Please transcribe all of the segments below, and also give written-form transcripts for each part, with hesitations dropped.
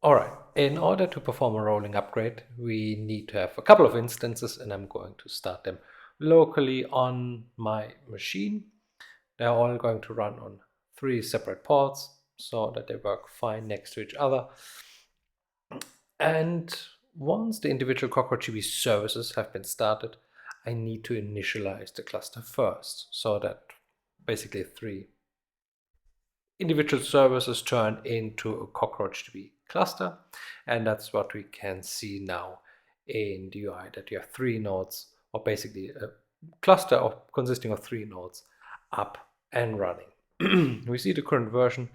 Alright, in order to perform a rolling upgrade, we need to have a couple of instances, and I'm going to start them locally on my machine. They're all going to run on 3 separate ports so that they work fine next to each other. And once the individual CockroachDB services have been started, I need to initialize the cluster first, so that basically 3 individual services turn into a CockroachDB cluster. And that's what we can see now in the UI, that you have 3 nodes, or basically a cluster consisting of 3 nodes up and running. We see the current version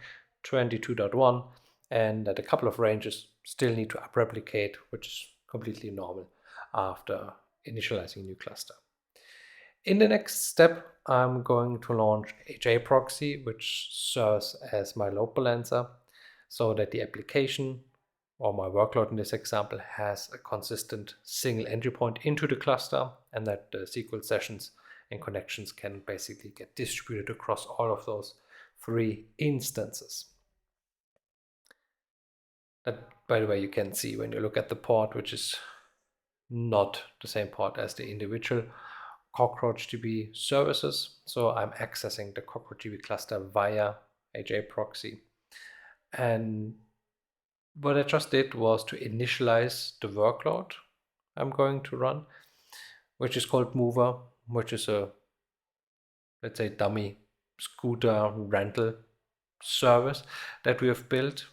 22.1, and that a couple of ranges still need to upreplicate, which is completely normal after initializing a new cluster. In the next step, I'm going to launch HAProxy, which serves as my load balancer, so that the application, or my workload in this example, has a consistent single entry point into the cluster, and that the SQL sessions and connections can basically get distributed across all of those 3 instances. That, by the way, you can see when you look at the port, which is not the same port as the individual CockroachDB services. So I'm accessing the CockroachDB cluster via HAProxy. And what I just did was to initialize the workload I'm going to run, which is called Mover, which is a, let's say, dummy scooter rental service that we have built.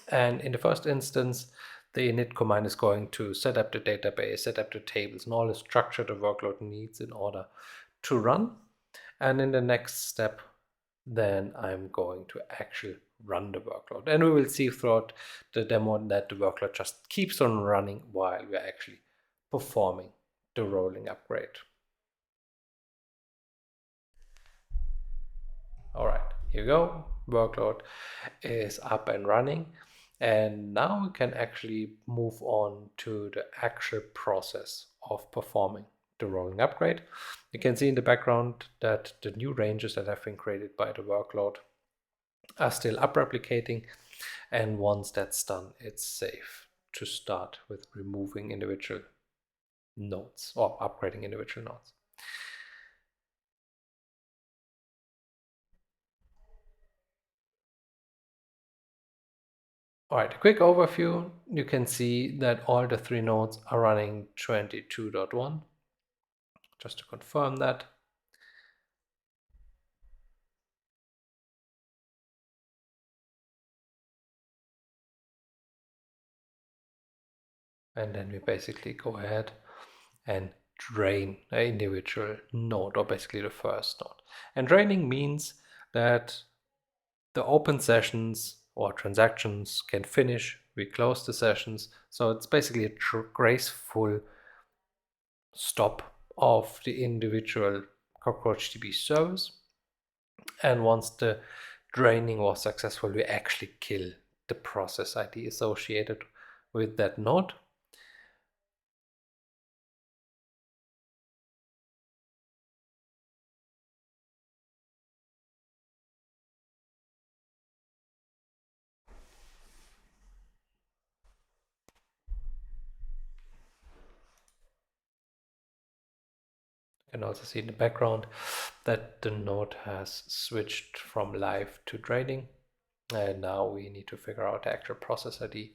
And in the first instance, the init command is going to set up the database, set up the tables, and all the structure the workload needs in order to run. And in the next step, then I'm going to actually run the workload. And we will see throughout the demo that the workload just keeps on running while we're actually performing the rolling upgrade. All right, here you go. Workload is up and running. And now we can actually move on to the actual process of performing the rolling upgrade. You can see in the background that the new ranges that have been created by the workload are still upreplicating. And once that's done, it's safe to start with removing individual nodes or upgrading individual nodes. All right, a quick overview. You can see that all the 3 nodes are running 22.1. Just to confirm that. And then we basically go ahead and drain an individual node, or basically the first node. And draining means that the open sessions or transactions can finish. We close the sessions. So it's basically a graceful stop of the individual CockroachDB service. And once the draining was successful, we actually kill the process ID associated with that node. You can also see in the background that the node has switched from live to draining. And now we need to figure out the actual process ID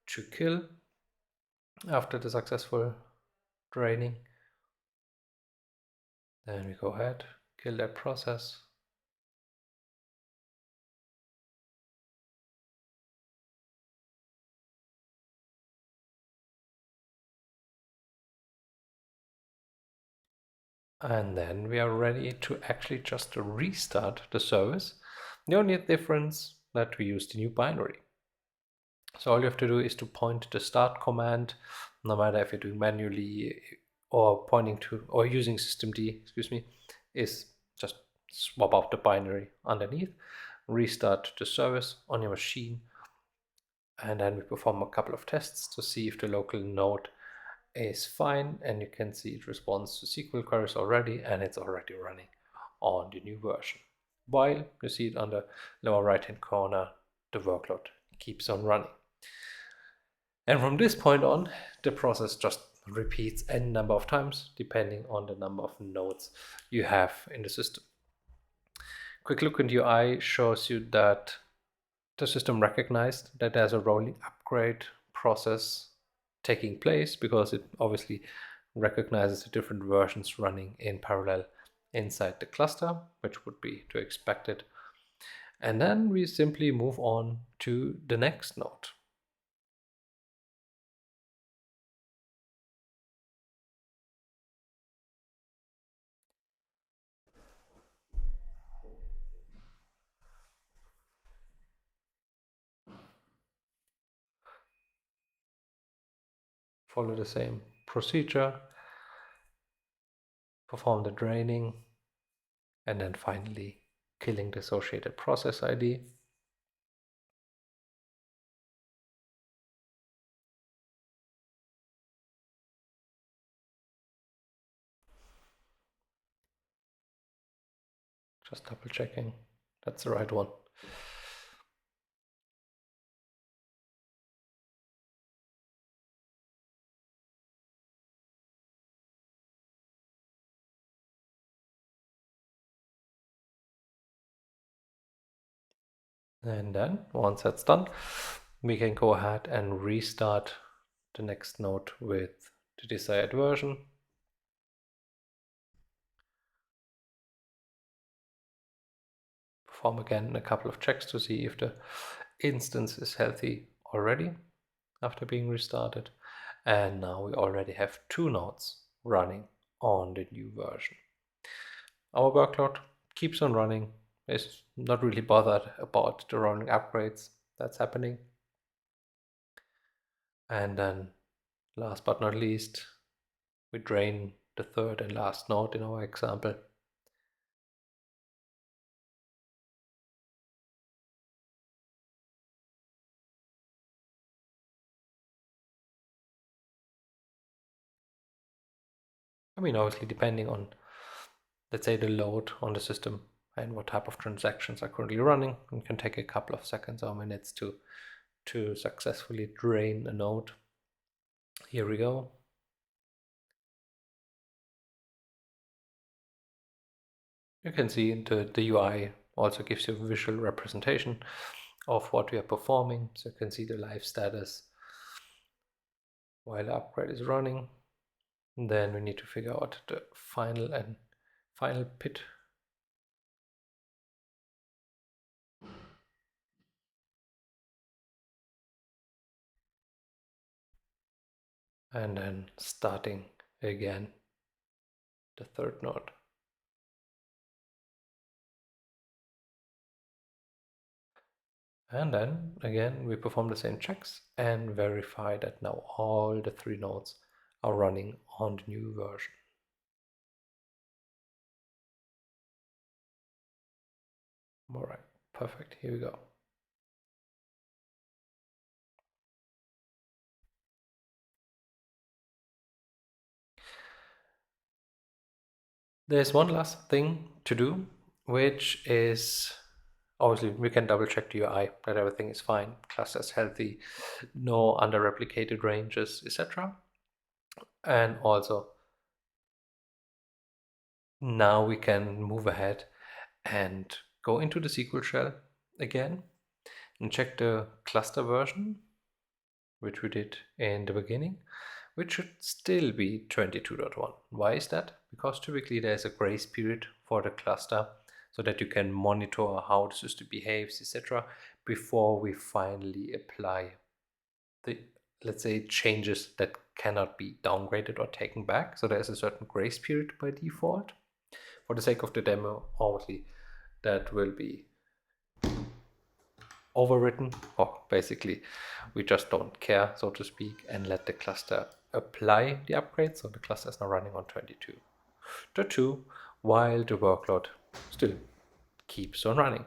to kill after the successful draining. Then we go ahead, kill that process. And then we are ready to actually just restart the service. The only difference that we use the new binary. So all you have to do is to point to the start command, no matter if you're doing manually or pointing to, or using systemd, is just swap out the binary underneath, restart the service on your machine, and then we perform a couple of tests to see if the local node is fine. And you can see it responds to SQL queries already, and it's already running on the new version. While you see it on the lower right hand corner, the workload keeps on running. And from this point on, the process just repeats n number of times, depending on the number of nodes you have in the system. Quick look in the UI shows you that the system recognized that there's a rolling upgrade process taking place, because it obviously recognizes the different versions running in parallel inside the cluster, which would be to expect it. And then we simply move on to the next node. Follow the same procedure, perform the draining, and then finally killing the associated process ID. Just double checking that's the right one. And then once that's done, we can go ahead and restart the next node with the desired version. Perform again a couple of checks to see if the instance is healthy already after being restarted. And now we already have 2 nodes running on the new version. Our workload keeps on running. It's not really bothered about the rolling upgrades that's happening. And then last but not least, we drain the third and last node in our example. I mean, obviously depending on, let's say, the load on the system and what type of transactions are currently running, it can take a couple of seconds or minutes to successfully drain a node. Here we go. You can see the UI also gives you a visual representation of what we are performing. So you can see the live status while the upgrade is running. And then we need to figure out the final pit. And then starting again the third node. And then again we perform the same checks and verify that now all the 3 nodes are running on the new version. Alright, perfect, here we go. There's one last thing to do, which is obviously we can double check the UI that everything is fine, cluster is healthy, no under replicated ranges, etc. And also now we can move ahead and go into the SQL shell again and check the cluster version, which we did in the beginning, which should still be 22.1. Why is that? Because typically there's a grace period for the cluster so that you can monitor how the system behaves, etc., before we finally apply the, let's say, changes that cannot be downgraded or taken back. So there's a certain grace period by default. For the sake of the demo, obviously that will be overwritten, or basically we just don't care, so to speak, and let the cluster apply the upgrade. So the cluster is now running on 22.2 while the workload still keeps on running.